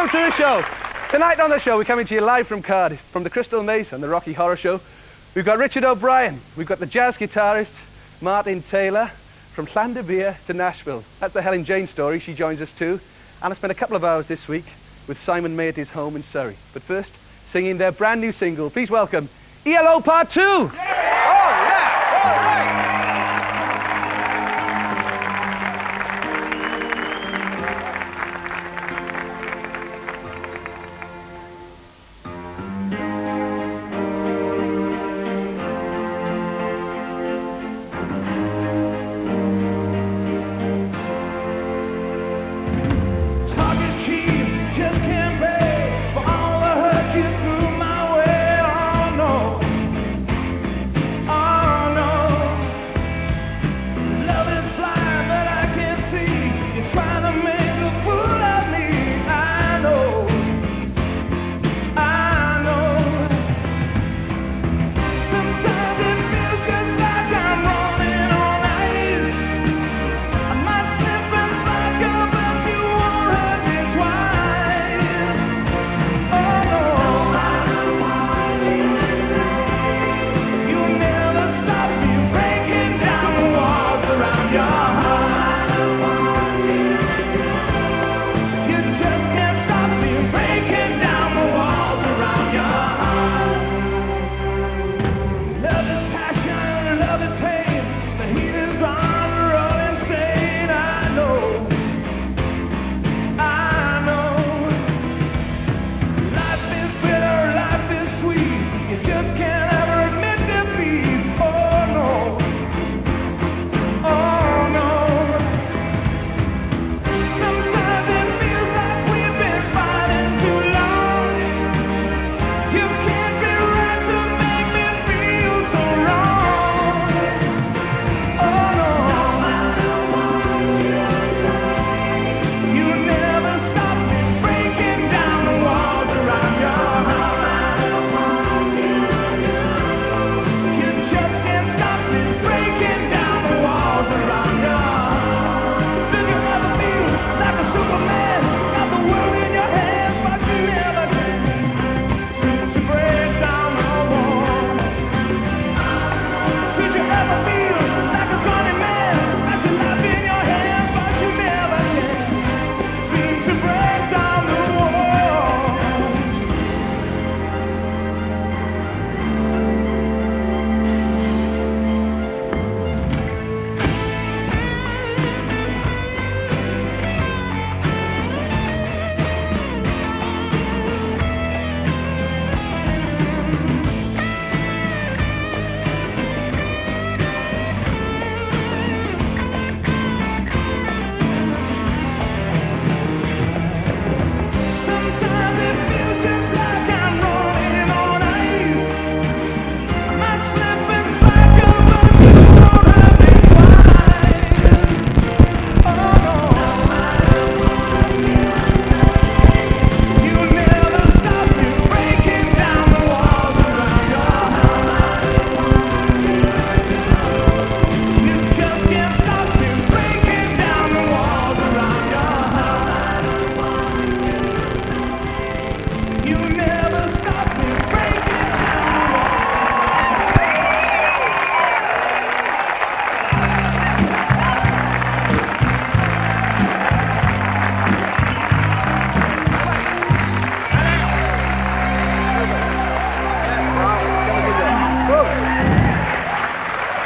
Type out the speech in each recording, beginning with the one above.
Welcome to the show. Tonight on the show, we're coming to you live from Cardiff, from the Crystal Maze and the Rocky Horror Show. We've got Richard O'Brien, we've got the jazz guitarist, Martin Taylor, from Llandybia to Nashville. That's the Helen Jane story, she joins us too. And I spent a couple of hours this week with Simon May at his home in Surrey. But first, singing their brand new single, please welcome ELO Part Two! Yeah! Oh yeah! All right!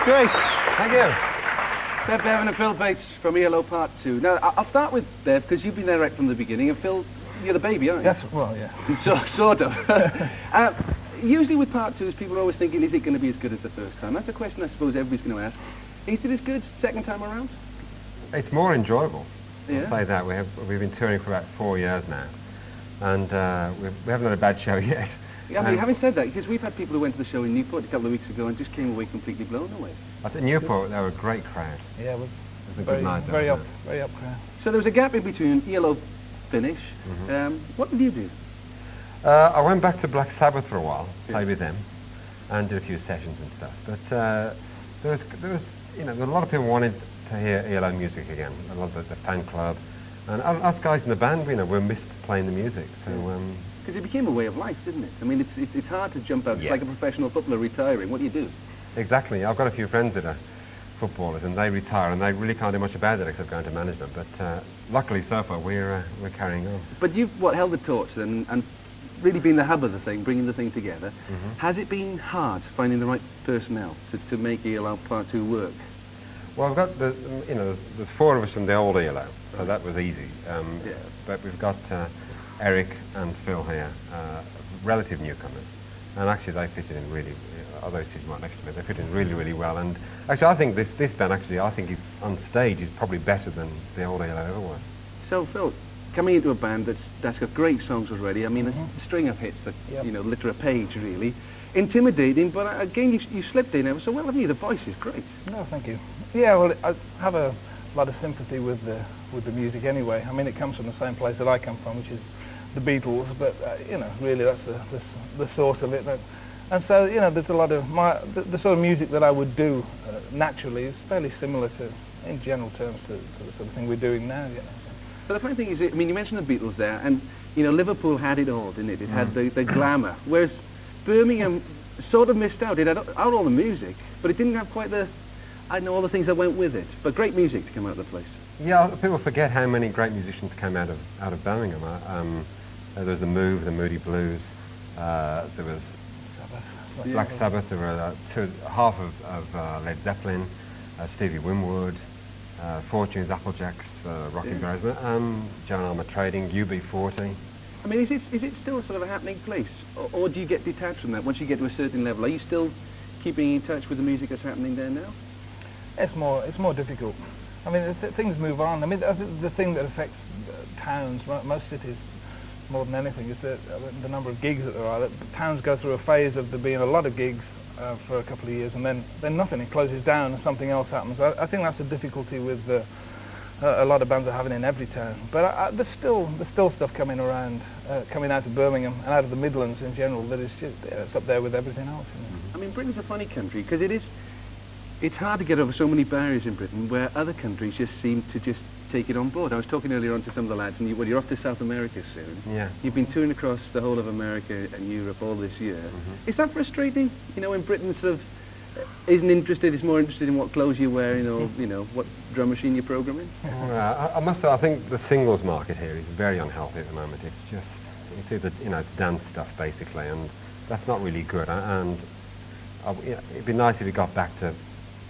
Great, thank you. Bev Bevan and Phil Bates from ELO Part Two. Now, I'll start with Bev, because you've been there right from the beginning, and Phil, you're the baby, aren't you? Yes, well, yeah. Sort of. Usually with Part Twos, people are always thinking, is it going to be as good as the first time? That's a question I suppose everybody's going to ask. Is it as good second time around? It's more enjoyable. Yeah. I'll say that. We've been touring for about 4 years now, and we haven't had a bad show yet. Yeah, I mean, having said that, because we've had people who went to the show in Newport a couple of weeks ago and just came away completely blown away. I think Newport, they were a great crowd. Yeah, it was a good night. Very up crowd. So there was a gap in between ELO finish. What did you do? I went back to Black Sabbath for a while, played with them, and did a few sessions and stuff. But there was, you know, a lot of people wanted to hear ELO music again. A lot of the fan club, And us guys in the band, we missed playing the music. So. Because it became a way of life, didn't it? I mean, it's hard to jump out. It's like a professional footballer retiring. What do you do? Exactly. I've got a few friends that are footballers, and they retire, and they really can't do much about it except going to management. But luckily, so far, we're carrying on. But you've held the torch then, and really been the hub of the thing, bringing the thing together. Has it been hard finding the right personnel to make ELO Part Two work? Well, I've got there's 4 of us from the old ELO, so that was easy. But we've got Eric and Phil here, relative newcomers, and actually they fitted in really. Although she's right next to me, they fit in really, really well. And actually, I think this band I think is on stage is probably better than the old ELO ever was. So Phil, coming into a band that's got great songs already. I mean, a string of hits that litter a page really. Intimidating, but again, you slipped in ever so well, haven't you? The voice is great. No, thank you. Yeah, well, I have a lot of sympathy with the music anyway. I mean, it comes from the same place that I come from, which is the Beatles. But really, that's the source of it. And so, there's a lot of the sort of music that I would do naturally is fairly similar to, in general terms, to the sort of thing we're doing now. But the funny thing is, I mean, you mentioned the Beatles there, and Liverpool had it all, didn't it? It had the glamour, whereas Birmingham sort of missed out. It had all the music, but it didn't have quite all the things that went with it. But great music to come out of the place. Yeah, people forget how many great musicians came out of Birmingham. There was the Move, the Moody Blues. There was Black Sabbath. There were half of Led Zeppelin, Stevie Winwood, Fortunes, Applejacks, Rocking Berries, Joan Armour Trading, UB40. I mean, is it still sort of a happening place, or do you get detached from that once you get to a certain level? Are you still keeping in touch with the music that's happening there now? It's more difficult. I mean, things move on. I mean, the thing that affects towns, most cities, more than anything, is the number of gigs that there are. Towns go through a phase of there being a lot of gigs for a couple of years, and then nothing. It closes down and something else happens. I think that's the difficulty with a lot of bands are having in every town. But there's still stuff coming around, coming out of Birmingham and out of the Midlands in general. That is just it's up there with everything else. I mean, Britain's a funny country because it's hard to get over so many barriers in Britain, where other countries just seem to just take it on board. I was talking earlier on to some of the lads, and you're off to South America soon. Yeah. You've been touring across the whole of America and Europe all this year. Is that frustrating? When Britain sort of isn't interested, is more interested in what clothes you wear, what drum machine you're programming? I must say, I think the singles market here is very unhealthy at the moment. It's just, you see that, it's dance stuff basically, and that's not really good. And it'd be nice if we got back to,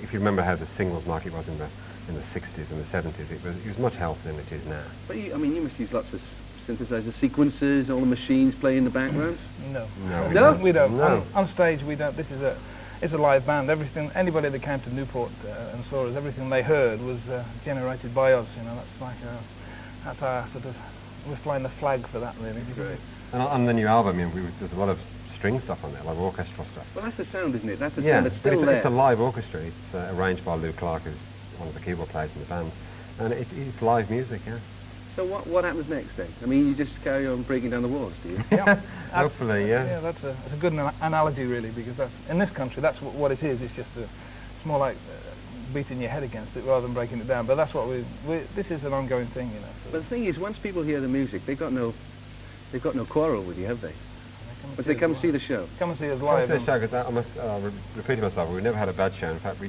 if you remember how the singles market was in the 60s and the 70s, it was much healthier than it is now. But you must use lots of synthesizer sequences, all the machines play in the background? No, we don't. No. On stage we don't. It's a live band. Anybody that came to Newport and saw us, everything they heard was generated by us. That's our sort of, we're flying the flag for that really. Great. And on the new album, there's a lot of string stuff on there, like orchestral stuff. Well, that's the sound, isn't it? That's the sound that's still there. It's a live orchestra. It's arranged by Lou Clark, who's one of the keyboard players in the band, and it's live music, yeah. So what happens next then? I mean, you just carry on breaking down the walls, do you? Yeah. Hopefully, yeah. Yeah, that's a good analogy, really, because in this country, that's what it is. It's just it's more like beating your head against it rather than breaking it down. But that's what this is an ongoing thing, But the thing is, once people hear the music, they've got no quarrel with you, have they? But they come see the show. Come and see us live. Come see the show, because I must repeat myself. We've never had a bad show. In fact,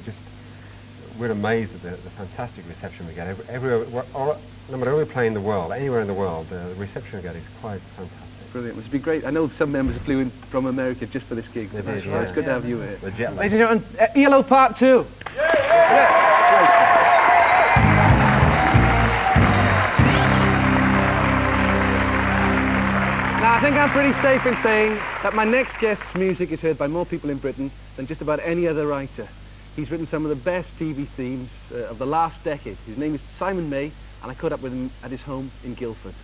we're amazed at the fantastic reception we get. Everywhere, no matter where we play in the world, anywhere in the world, the reception we get is quite fantastic. Brilliant. It must be great. I know some members flew in from America just for this gig. They did, It's good to have you here. The jet lag. Ladies and gentlemen, ELO Part Two. Now, I think I'm pretty safe in saying that my next guest's music is heard by more people in Britain than just about any other writer. He's written some of the best TV themes of the last decade. His name is Simon May, and I caught up with him at his home in Guildford.